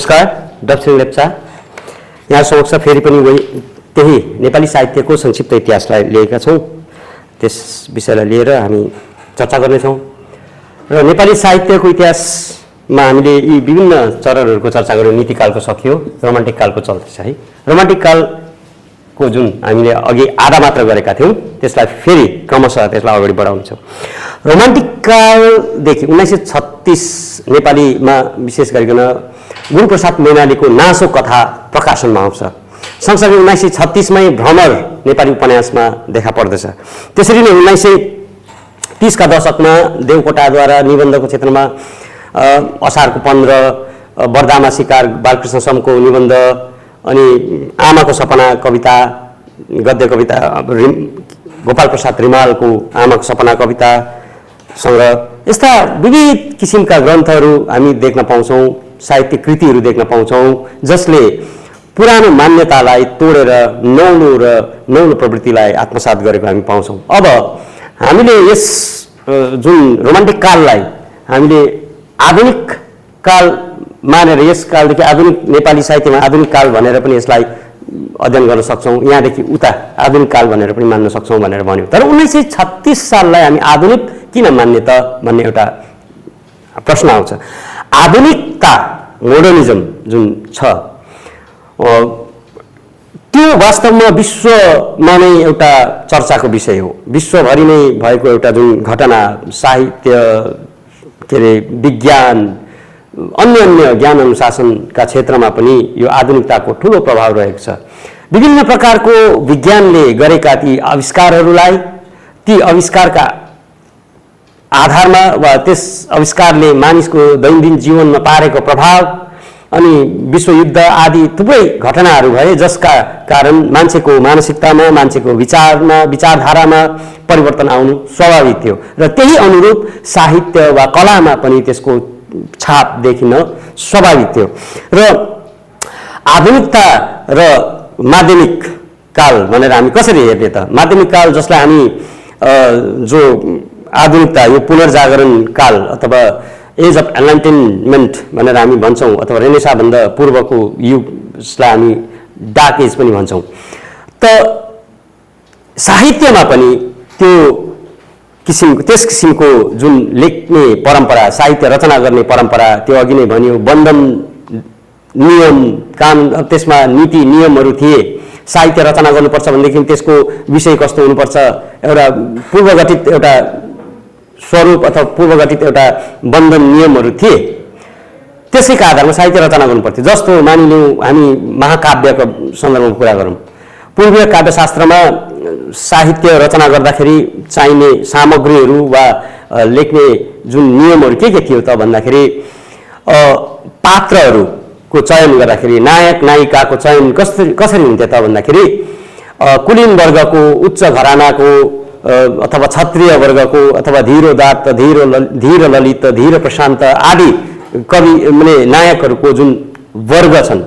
नमस्कार, डक्टर लेप्चा यहाँ समक्ष फेरि पनि त्यही नेपाली साहित्यको संक्षिप्त इतिहासलाई लिएका छौँ। त्यस विषयलाई लिएर हामी चर्चा गर्नेछौँ र नेपाली साहित्यको इतिहासमा हामीले यी विभिन्न चरणहरूको चर्चा गर्यौँ। नीतिकालको सकियो, रोमान्टिक कालको चल्दैछ है। रोमान्टिक कालको जुन हामीले अघि आधा मात्र गरेका थियौँ त्यसलाई फेरि क्रमशः त्यसलाई अगाडि बढाउने छौँ। रोमान्टिक कालदेखि 1936 नेपालीमा विशेष गरिकन गुरूप्रसाद मैनालीको नासो कथा प्रकाशनमा आउँछ। सँगसँगै 1936 मै भ्रमर नेपाली उपन्यासमा देखा पर्दछ। त्यसरी नै 1930 का दशकमा देवकोटाद्वारा निबन्धको क्षेत्रमा असारको 15, बर्दामा शिकार बालकृष्ण समको निबन्ध, अनि आमाको सपना कविता, गद्य कविता गोपाल प्रसाद रिमालको आमाको सपना कविता संग्रह, यस्ता विविध किसिमका ग्रन्थहरू हामी देख्न पाउँछौँ, साहित्यिक कृतिहरू देख्न पाउँछौँ जसले पुरानो मान्यतालाई तोडेर नौलो प्रवृत्तिलाई आत्मसात गरेको हामी पाउँछौँ। अब हामीले यस जुन रोमान्टिक काललाई हामीले आधुनिक काल मानेर यस कालदेखि आधुनिक नेपाली साहित्यमा आधुनिक काल भनेर पनि यसलाई अध्ययन गर्न सक्छौँ, यहाँदेखि उता आधुनिक काल भनेर पनि मान्न सक्छौँ भनेर भन्यो। तर 1936 साललाई हामी आधुनिक किन मान्ने त भन्ने एउटा प्रश्न आउँछ। आधुनिकता, मोडर्निजम जुन छ त्यो वास्तवमा विश्वमा नै एउटा चर्चाको विषय हो। विश्वभरि नै भएको एउटा जुन घटना, साहित्य के अरे विज्ञान, अन्य ज्ञान अनुशासनका क्षेत्रमा पनि यो आधुनिकताको ठुलो प्रभाव रहेको छ। विभिन्न प्रकारको विज्ञानले गरेका ती आविष्कारहरूलाई, ती आविष्कारका आधारमा वा त्यस आविष्कारले मानिसको दैनन्दिन जीवनमा पारेको प्रभाव, अनि विश्वयुद्ध आदि थुप्रै घटनाहरू भए जसका कारण मान्छेको मानसिकतामा, मान्छेको विचारमा, विचारधारामा परिवर्तन आउनु स्वाभाविक थियो र त्यही अनुरूप साहित्य वा कलामा पनि त्यसको छाप देखिन स्वाभाविक थियो। र आधुनिकता र माध्यमिक काल भनेर हामी कसरी हेर्ने त? माध्यमिक काल जसलाई हामी जो आधुनिकता, यो पुनर्जागरण काल अथवा एज अफ एनलाइटनमेन्ट भनेर हामी भन्छौँ, अथवा रेनेसाभन्दा पूर्वको युगलाई हामी डार्क एज पनि भन्छौँ। त साहित्यमा पनि त्यस किसिमको जुन लेख्ने परम्परा, साहित्य रचना गर्ने परम्परा, त्यो अघि नै भनियो, बन्धन, नियम, कानुन, त्यसमा नीति नियमहरू थिए। साहित्य रचना गर्नुपर्छ भनेदेखि त्यसको विषय कस्तो हुनुपर्छ, एउटा पूर्वगठित एउटा स्वरूप अथवा पूर्वगठित एउटा बन्धन नियमहरू थिए। त्यसैका आधारमा साहित्य रचना गर्नुपर्थ्यो। जस्तो मानिलिउँ हामी महाकाव्यको सन्दर्भमा कुरा गरौँ, पूर्वीय काव्यशास्त्रमा साहित्य रचना गर्दाखेरि चाहिने सामग्रीहरू वा लेख्ने जुन नियमहरू के थियो त भन्दाखेरि पात्रहरूको चयन गर्दाखेरि नायक नायिकाको चयन कसरी हुन्थ्यो त भन्दाखेरि कुलीन वर्गको, उच्च घरानाको अथवा क्षत्रिय वर्गको, अथवा धीरोदात्त, धीर ललित, धीर प्रशान्त आदि कवि माने नायकहरूको जुन वर्ग छन्,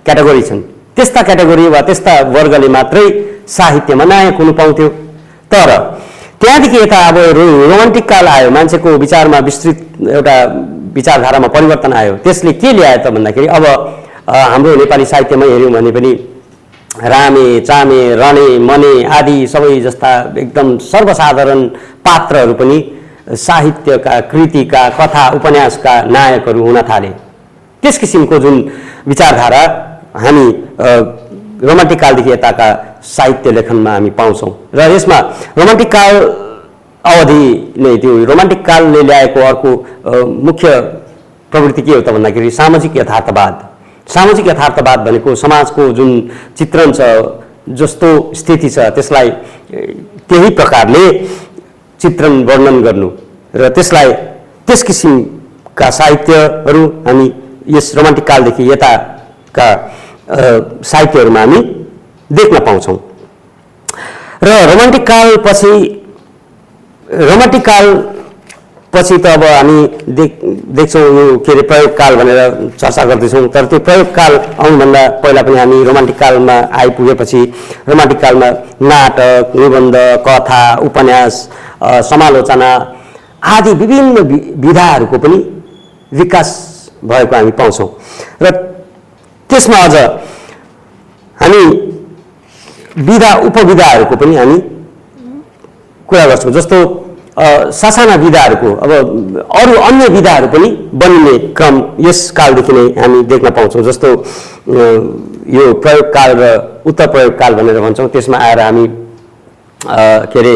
क्याटेगोरी छन्, त्यस्ता क्याटेगोरी वा त्यस्ता वर्गले मात्रै साहित्यमा नायक हुनु पाउँथ्यो। तर त्यहाँदेखि यता अब रोमान्टिक काल आयो, मान्छेको विचारमा विस्तृत एउटा विचारधारामा परिवर्तन आयो। त्यसले के ल्यायो त भन्दाखेरि अब हाम्रो नेपाली साहित्यमा हेऱ्यौँ भने पनि रामे, चामे, रणे, मने आदि सबै जस्ता एकदम सर्वसाधारण पात्रहरू पनि साहित्यका, कृतिका, कथा, उपन्यासका नायकहरू हुन थाले। त्यस किसिमको जुन विचारधारा हामी रोमान्टिक कालदेखि यताका साहित्य लेखनमा हामी पाउँछौँ। र यसमा रोमान्टिक काल अवधि नै त्यो रोमान्टिक कालले ल्याएको अर्को मुख्य प्रवृत्ति के हो त भन्दाखेरि सामाजिक यथार्थवाद। सामाजिक यथार्थवाद भनेको समाजको जुन चित्रण छ, जस्तो स्थिति छ त्यसलाई त्यही प्रकारले चित्रण वर्णन गर्नु र त्यसलाई त्यस किसिमका साहित्यहरू हामी यस रोमान्टिक कालदेखि यताका साहित्यहरूमा हामी देख्न पाउँछौँ। र रोमान्टिक काल पछि त अब हामी देख्छौँ यो के अरे प्रयोग काल भनेर चर्चा गर्दैछौँ। तर त्यो प्रयोग काल आउनुभन्दा पहिला पनि हामी रोमान्टिक कालमा आइपुगेपछि रोमान्टिक कालमा नाटक, निबन्ध, कथा, उपन्यास, समालोचना आदि विभिन्न विधाहरूको पनि विकास भएको हामी पाउँछौँ। र त्यसमा अझ हामी विधा उपविधाहरूको पनि हामी कुरा गर्छौँ। जस्तो सासाना विधाहरूको अब अरू अन्य विधाहरू पनि बनिने क्रम यस कालदेखि नै हामी देख्न पाउँछौँ। जस्तो यो प्रयोग काल र उत्तर प्रयोग काल भनेर भन्छौँ, त्यसमा आएर हामी के अरे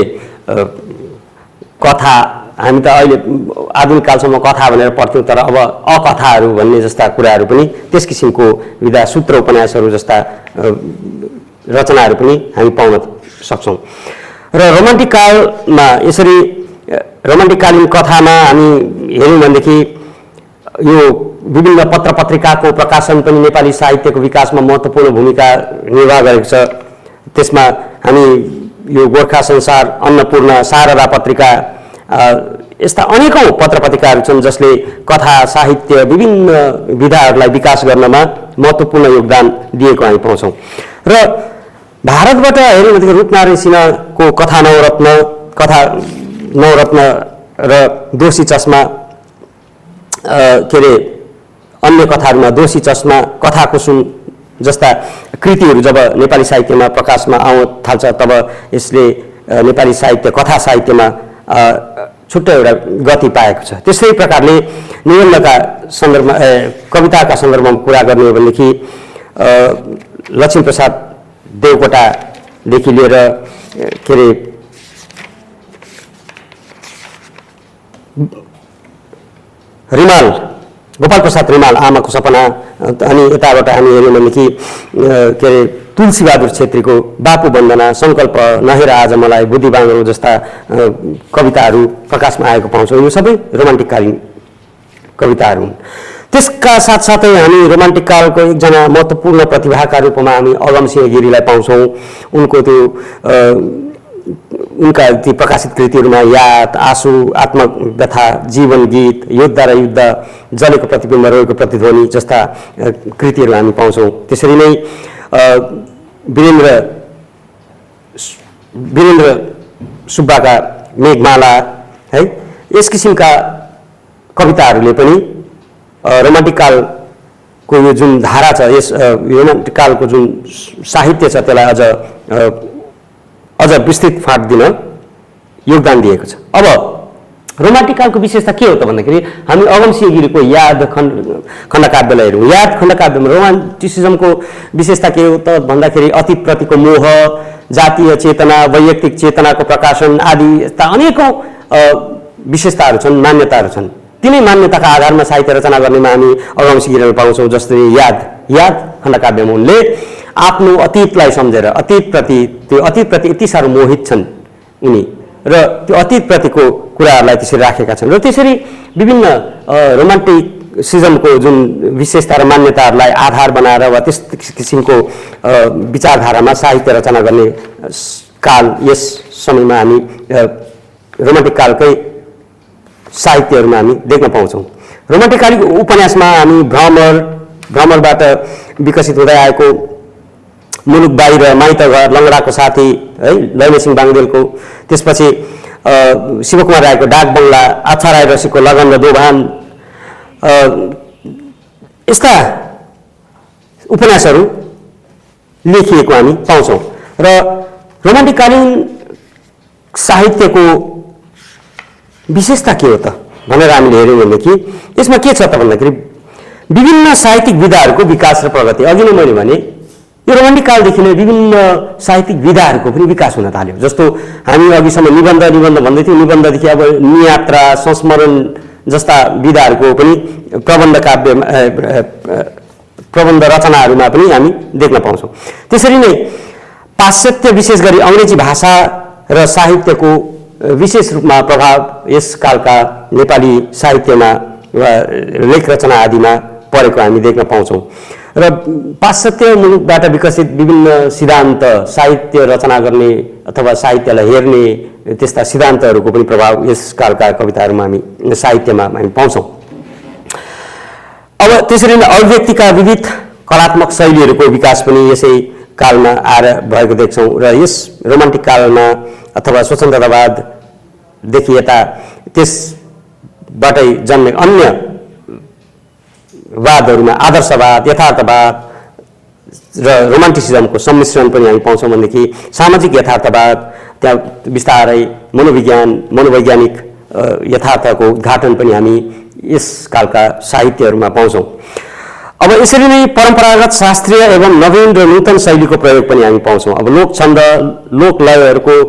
कथा, हामी त अहिले आधुनिक कालसम्म कथा भनेर पढ्थ्यौँ, तर अब अकथाहरू भन्ने जस्ता कुराहरू पनि त्यस किसिमको विधा, सूत्र उपन्यासहरू जस्ता रचनाहरू पनि हामी पाउन सक्छौँ। र रोमान्टिक कालमा यसरी रोमान्टिककालीन कथामा हामी हेऱ्यौँ भनेदेखि यो विभिन्न पत्र पत्रिकाको प्रकाशन पनि नेपाली साहित्यको विकासमा महत्त्वपूर्ण भूमिका निर्वाह गरेको छ। त्यसमा हामी यो गोर्खा संसार, अन्नपूर्ण, सारदा पत्रिका, यस्ता अनेकौँ पत्र पत्रिकाहरू छन् जसले कथा साहित्य विभिन्न विधाहरूलाई विकास गर्नमा महत्त्वपूर्ण योगदान दिएको हामी पाउँछौँ। र भारतबाट हेऱ्यौँ भनेदेखि रूपनारायण सिन्हाको कथा नवरत्न र दोषी चस्मा, के अरे अन्य कथाहरूमा दोषी चस्मा, कथा कुसुम जस्ता कृतिहरू जब नेपाली साहित्यमा प्रकाशमा आउन थाल्छ तब यसले नेपाली साहित्य, कथा साहित्यमा छुट्टै एउटा गति पाएको छ। त्यसै प्रकारले निबन्धका सन्दर्भमा, कविताका सन्दर्भमा कुरा गर्ने हो भनेदेखि लक्ष्मीप्रसाद देवकोटादेखि लिएर के अरे रिमाल, गोपाल प्रसाद रिमाल, आमाको सपना, अनि यताबाट हामी हेऱ्यौँ भनेदेखि के अरे तुलसीबहादुर छेत्रीको बापु वन्दना, सङ्कल्प, नहेर आज मलाई, बुद्धि बाङ्गरो जस्ता कविताहरू प्रकाशमा आएको पाउँछौँ। यो सबै रोमान्टिककालीन कविताहरू हुन्। त्यसका साथसाथै हामी रोमान्टिक कालको एकजना महत्त्वपूर्ण प्रतिभाका रूपमा हामी अगमसिंह गिरीलाई पाउँछौँ। उनको त्यो उनका ती प्रकाशित कृतिहरूमा याद, आँसु, आत्मव्यथा, जीवन गीत, योद्धा र युद्ध, जलेको प्रतिबिम्ब रहेको प्रतिध्वनि जस्ता कृतिहरू हामी पाउँछौँ। त्यसरी नै वीरेन्द्र सुब्बाका मेघमाला है, यस किसिमका कविताहरूले पनि रोमान्टिक कालको यो जुन धारा छ, यस रोमान्टिक कालको जुन साहित्य छ त्यसलाई अझ विस्तृत फाँट दिन योगदान दिएको छ। अब रोमान्टिक कालको विशेषता के हो त भन्दाखेरि हामी अगमसिंह गिरीको याद खण्डकाव्यलाई हेरौँ। याद खण्डकाव्यमा रोमान्टिसिजमको विशेषता के हो त भन्दाखेरि अतीतप्रतिको मोह, जातीय चेतना, वैयक्तिक चेतनाको प्रकाशन आदि यस्ता अनेकौँ विशेषताहरू छन्, मान्यताहरू छन्। तिनै मान्यताका आधारमा साहित्य रचना गर्नेमा हामी अगमसिंह गिरीलाई पाउँछौँ। जस्तै याद खण्डकाव्यमा उनले आफ्नो अतीतलाई सम्झेर त्यो अतीतप्रति यति साह्रो मोहित छन् उनी, र त्यो अतीतप्रतिको कुराहरूलाई त्यसरी राखेका छन्। र त्यसरी विभिन्न रोमान्टिसिजमको जुन विशेषता र मान्यताहरूलाई आधार बनाएर वा त्यस किसिमको विचारधारामा साहित्य रचना गर्ने काल, यस समयमा हामी रोमान्टिक कालकै साहित्यहरूमा हामी देख्न पाउँछौँ। रोमान्टिक कालीन उपन्यासमा हामी भ्रमरबाट विकसित हुँदै आएको मुलुक बाहिर, माइत घर, लङ्गडाको साथी है, लैनसिंह बाङ्देलको, त्यसपछि शिवकुमार राईको डाक बङ्गला, आच्छा राई रसीको लगन र दोभान, यस्ता उपन्यासहरू लेखिएको हामी पाउँछौँ। र रोमान्टिककालीन साहित्यको विशेषता के हो त भनेर हामीले हेऱ्यौँ भनेदेखि यसमा के छ त भन्दाखेरि विभिन्न साहित्यिक विधाहरूको विकास र प्रगति। अघि नै मैले भने यो रोमान्टिक कालदेखि नै विभिन्न साहित्यिक विधाहरूको पनि विकास हुन थाल्यो। जस्तो हामी अघिसम्म निबन्ध भन्दै थियौँ, निबन्धदेखि अब नियात्रा, संस्मरण जस्ता विधाहरूको पनि प्रबन्ध रचनाहरूमा पनि हामी देख्न पाउँछौँ। त्यसरी नै पाश्चात्य विशेष गरी अङ्ग्रेजी भाषा र साहित्यको विशेष रूपमा प्रभाव यस कालका नेपाली साहित्यमा वा लेख रचना आदिमा परेको हामी देख्न पाउँछौँ। र पाश्चात्य मुलुकबाट विकसित विभिन्न सिद्धान्त, साहित्य रचना गर्ने अथवा साहित्यलाई हेर्ने त्यस्ता सिद्धान्तहरूको पनि प्रभाव यस कालका कविताहरूमा हामी साहित्यमा हामी पाउँछौँ। अब त्यसरी नै अभिव्यक्तिका विविध कलात्मक शैलीहरूको विकास पनि यसै कालमा आएर भएको देख्छौँ। र यस रोमान्टिक कालमा अथवा स्वतन्त्रतावाददेखि यता त्यसबाटै जन्मेको अन्य वादहरूमा आदर्शवाद, यथार्थवाद र रोमान्टिसिजमको सम्मिश्रण पनि हामी पाउँछौँ भनेदेखि सामाजिक यथार्थवाद, त्यहाँ बिस्तारै मनोवैज्ञानिक यथार्थको उद्घाटन पनि हामी यस कालका साहित्यहरूमा पाउँछौँ। अब यसरी नै परम्परागत शास्त्रीय एवं नवीन र नूतन शैलीको प्रयोग पनि हामी पाउँछौँ। अब लोक छन्द, लोक लयहरूको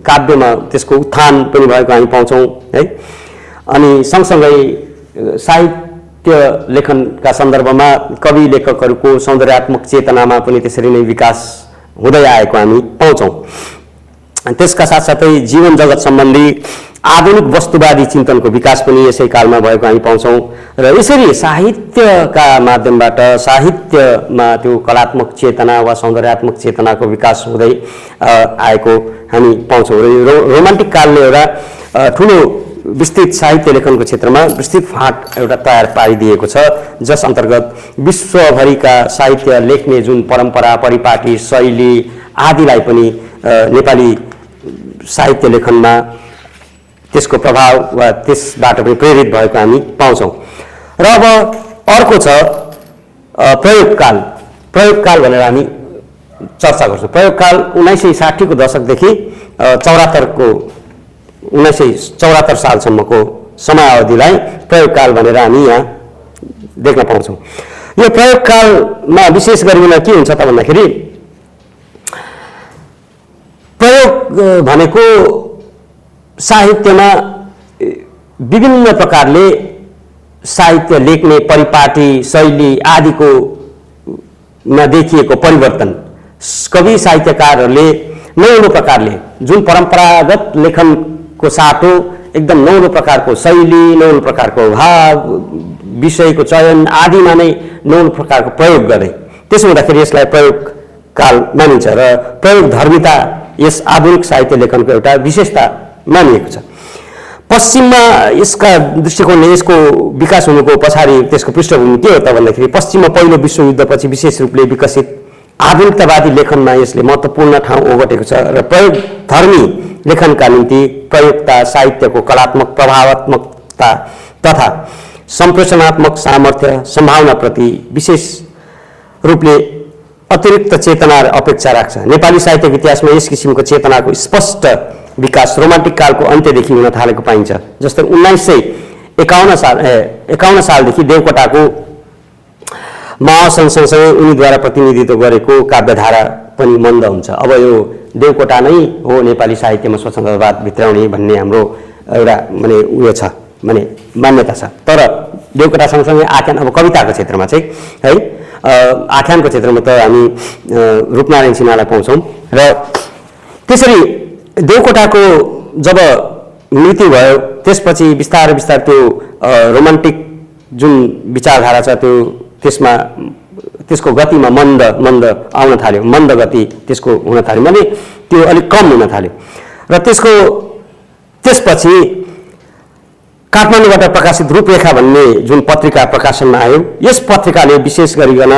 काव्यमा त्यसको उत्थान पनि भएको हामी पाउँछौँ है। अनि सँगसँगै साहित्य लेखनका सन्दर्भमा कवि लेखकहरूको सौन्दर्यात्मक चेतनामा पनि त्यसरी नै विकास हुँदै आएको हामी पाउँछौँ। त्यसका साथसाथै जीवन जगत सम्बन्धी आधुनिक वस्तुवादी चिन्तनको विकास पनि यसै कालमा भएको हामी पाउँछौँ। र यसरी साहित्यका माध्यमबाट साहित्यमा त्यो कलात्मक चेतना वा सौन्दर्यात्मक चेतनाको विकास हुँदै आएको हामी पाउँछौँ। र रोमान्टिक कालले एउटा ठुलो विस्तृत साहित्य लेखनको क्षेत्रमा विस्तृत फाँट एउटा तयार पारिदिएको छ, जस अन्तर्गत विश्वभरिका साहित्य लेख्ने जुन परम्परा, परिपाटी, शैली आदिलाई पनि नेपाली साहित्य लेखनमा त्यसको प्रभाव वा त्यसबाट पनि प्रेरित भएको हामी पाउँछौँ। र अब अर्को छ प्रयोगकाल। प्रयोगकाल भनेर हामी चर्चा गर्छौँ। प्रयोगकाल 1960 को दशकदेखि 1974 सालसम्मको समयावधिलाई प्रयोगकाल भनेर हामी यहाँ देख्न पाउँछौँ। यो प्रयोगकालमा विशेष गरिकन के हुन्छ त भन्दाखेरि प्रयोग भनेको साहित्यमा विभिन्न प्रकारले साहित्य लेख्ने परिपाटी, शैली आदिको मा देखिएको परिवर्तन, कवि साहित्यकारहरूले नौलो प्रकारले जुन परम्परागत लेखनको साटो एकदम नौलो प्रकारको शैली, नौलो प्रकारको भाव, विषयको चयन आदिमा नै नौलो प्रकारको प्रयोग गर्दै, त्यसो हुँदाखेरि यसलाई प्रयोगकाल मानिन्छ। र प्रयोग धर्मिता यस आधुनिक साहित्य लेखनको एउटा विशेषता मानिएको छ। पश्चिममा यसका दृष्टिकोणले यसको विकास हुनुको पछाडि त्यसको पृष्ठभूमि के हो त भन्दाखेरि पश्चिममा पहिलो विश्वयुद्धपछि विशेष रूपले विकसित आधुनिकतावादी लेखनमा यसले महत्त्वपूर्ण ठाउँ ओगटेको छ। र प्रयोगधर्मी लेखनका निम्ति प्रयोगता साहित्यको कलात्मक प्रभावात्मकता तथा सम्प्रेषणात्मक सामर्थ्य सम्भावनाप्रति विशेष रूपले अतिरिक्त चेतना र अपेक्षा राख्छ। नेपाली साहित्यको इतिहासमा यस किसिमको चेतनाको स्पष्ट विकास रोमान्टिक कालको अन्त्यदेखि हुन थालेको पाइन्छ। जस्तै 1951 सालदेखि देवकोटाको महासन सँगसँगै उनीद्वारा प्रतिनिधित्व गरेको काव्यधारा पनि मन्द हुन्छ। अब यो देवकोटा नै हो नेपाली साहित्यमा स्वतन्त्रवाद भित्राउने भन्ने हाम्रो एउटा उयो छ, मान्यता छ। तर देवकोटा सँगसँगै आख्यान, अब कविताको क्षेत्रमा चाहिँ है, आख्यानको क्षेत्रमा त हामी रूपनारायण सिन्हालाई पाउँछौँ। र त्यसरी देवकोटाको जब मृत्यु भयो त्यसपछि बिस्तारै त्यो रोमान्टिक जुन विचारधारा छ त्यसमा त्यसको गतिमा मन्द आउन थाल्यो, मन्द गति त्यसको हुन थाल्यो, माने त्यो अलिक कम हुन थाल्यो। र त्यसपछि काठमाडौँबाट प्रकाशित रूपरेखा भन्ने जुन पत्रिका प्रकाशनमा आयो, यस पत्रिकाले विशेष गरिकन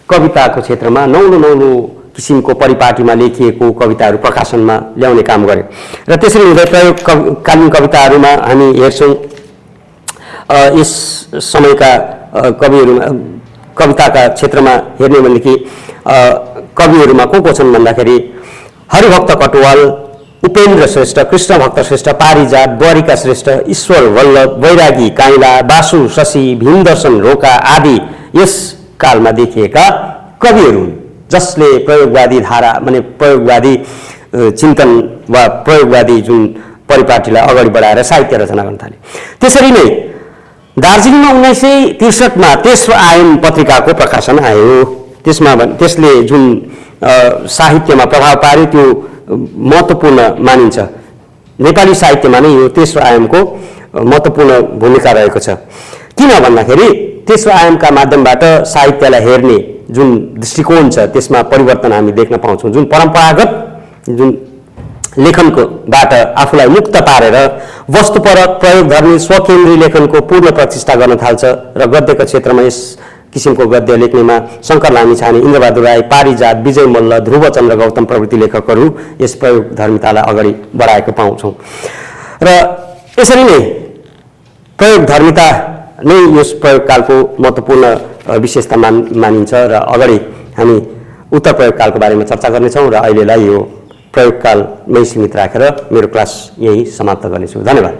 कविताको क्षेत्रमा नौलो किसिमको परिपाटीमा लेखिएको कविताहरू प्रकाशनमा ल्याउने काम गर्यो। र त्यसरी हुँदै प्रयोगकालीन कविताहरूमा हामी हेर्छौँ यस समयका कविहरूमा कविताका क्षेत्रमा हेर्ने भनेदेखि कविहरूमा को छन् भन्दाखेरि हरिभक्त कटुवाल, उपेन्द्र श्रेष्ठ, कृष्ण भक्त श्रेष्ठ, पारिजात, द्वारिका श्रेष्ठ, ईश्वर वल्लभ, वैरागी काइला, बासु शशी, भीमदर्शन रोका आदि यस कालमा देखिएका कविहरू हुन्, जसले प्रयोगवादी धारा प्रयोगवादी चिन्तन वा प्रयोगवादी जुन परिपाटीलाई अगाडि बढाएर साहित्य रचना गर्न थाले। त्यसरी नै दार्जिलिङमा 1963मा तेस्रो आयन पत्रिकाको प्रकाशन आयो। त्यसले जुन साहित्यमा प्रभाव पार्यो त्यो महत्त्वपूर्ण मानिन्छ। नेपाली साहित्यमा नै यो तेस्रो आयामको महत्त्वपूर्ण भूमिका रहेको छ। किन भन्दाखेरि तेस्रो आयामका माध्यमबाट साहित्यलाई हेर्ने जुन दृष्टिकोण छ त्यसमा परिवर्तन हामी देख्न पाउँछौँ। जुन परम्परागत जुन लेखनकोबाट आफूलाई मुक्त पारेर वस्तुपरक प्रयोगधर्मी स्वकेन्द्री लेखनको पूर्ण प्रतिष्ठा गर्न थाल्छ र गद्यको क्षेत्रमा यस किसिमको गद्य लेख्नेमा शङ्कर लामिछाने, इन्द्रबहादुर राई, पारिजात, विजय मल्ल, ध्रुवचन्द्र गौतम प्रभृति लेखकहरू यस प्रयोगधर्मितालाई अगाडि बढाएको पाउँछौँ। र यसरी नै प्रयोगधर्मिता नै यस प्रयोगकालको महत्त्वपूर्ण विशेषता मानिन्छ र अगाडि हामी उत्तर प्रयोगकालको बारेमा चर्चा गर्नेछौँ र अहिलेलाई यो प्रयोगकालमै सीमित राखेर मेरो क्लास यही समाप्त गर्नेछु। धन्यवाद।